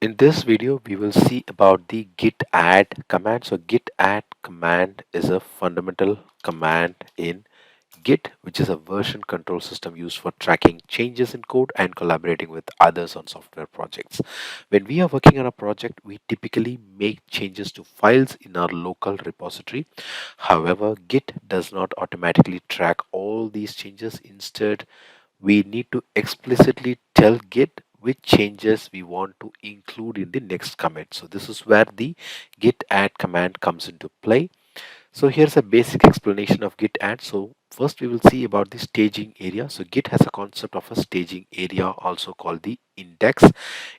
In this video, we will see about the git add command. So git add command is a fundamental command in Git, which is a version control system used for tracking changes in code and collaborating with others on software projects. When we are working on a project, we typically make changes to files in our local repository. However, Git does not automatically track all these changes. Instead, we need to explicitly tell Git which changes we want to include in the next commit. So this is where the git add command comes into play. So here's a basic explanation of git add. So first we will see about the staging area. So Git has a concept of a staging area, also called the index.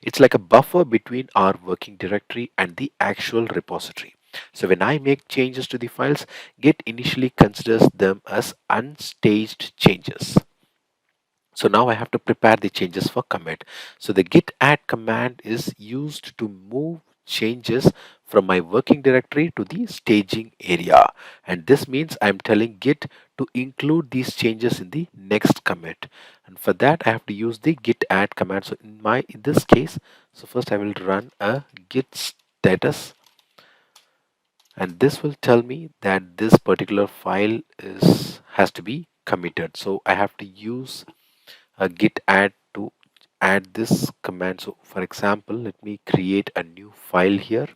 It's like a buffer between our working directory and the actual repository. So when I make changes to the files, Git initially considers them as unstaged changes. So now I have to prepare the changes for commit. So the git add command is used to move changes from my working directory to the staging area. And this means I'm telling Git to include these changes in the next commit. And for that, I have to use the git add command. So in this case, so first I will run a git status, and this will tell me that this particular file has to be committed. So I have to use git add to add this command. So for example, let me create a new file here.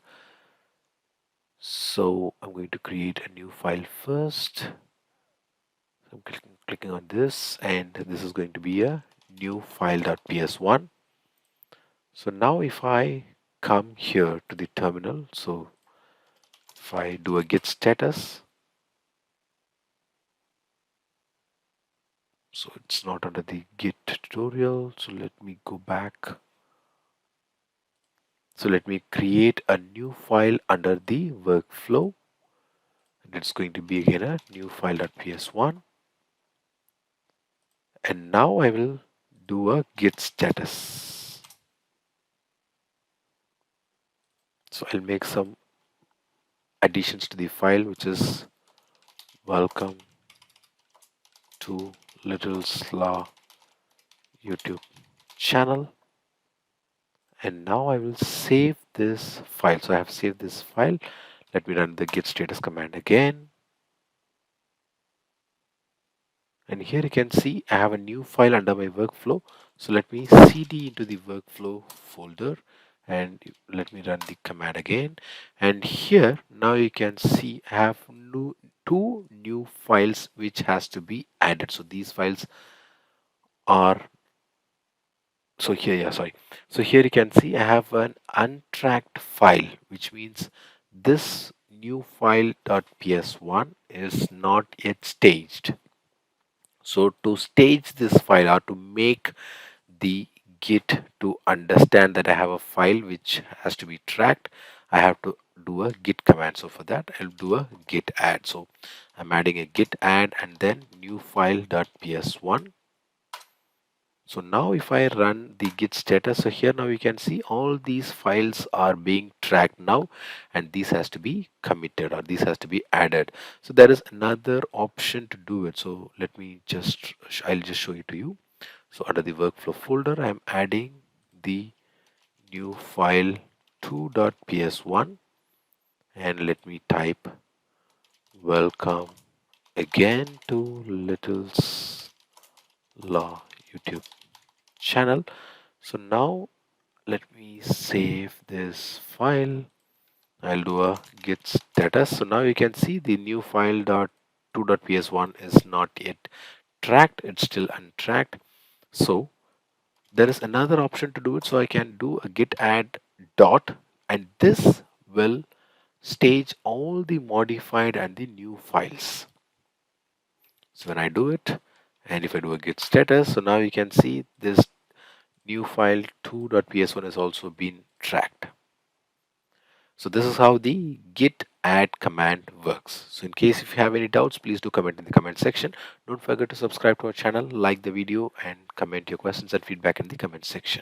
So I'm going to create a new file first. I'm clicking on this, and this is going to be a new file.ps1. So now if I come here to the terminal, so if I do a git status, so it's not under the git tutorial, so let me go back. So let me create a new file under the workflow, and it's going to be again a new file.ps1. And now I will do a git status. So I'll make some additions to the file, which is welcome to Little Slaw YouTube channel. And now I will save this file. So I have saved this file. Let me run the git status command again. And here you can see I have a new file under my workflow. So let me cd into the workflow folder, and let me run the command again. And here now you can see I have two new files which has to be added. So these files are, so here, yeah, sorry. So here you can see I have an untracked file, which means this new file.ps1 is not yet staged. So to stage this file, or to make the Git to understand that I have a file which has to be tracked, I have to do a git command. So for that, I'll do a git add. So I'm adding a git add and then new file.ps1. So now if I run the git status, so here now you can see all these files are being tracked now, and this has to be committed, or this has to be added. So there is another option to do it. So let me just, I'll just show it to you. So under the workflow folder, I'm adding the new file 2.ps1, and let me type welcome again to Little's Law YouTube channel. So now let me save this file. I'll do a git status. So now you can see the new file .2.ps1 is not yet tracked. It's still untracked. So there is another option to do it. So I can do a git add dot, and this will stage all the modified and the new files. So when I do it, and if I do a git status, so now you can see this new file 2.ps1 has also been tracked. So this is how the git add command works. So in case if you have any doubts, please do comment in the comment section. Don't forget to subscribe to our channel, like the video, and comment your questions and feedback in the comment section.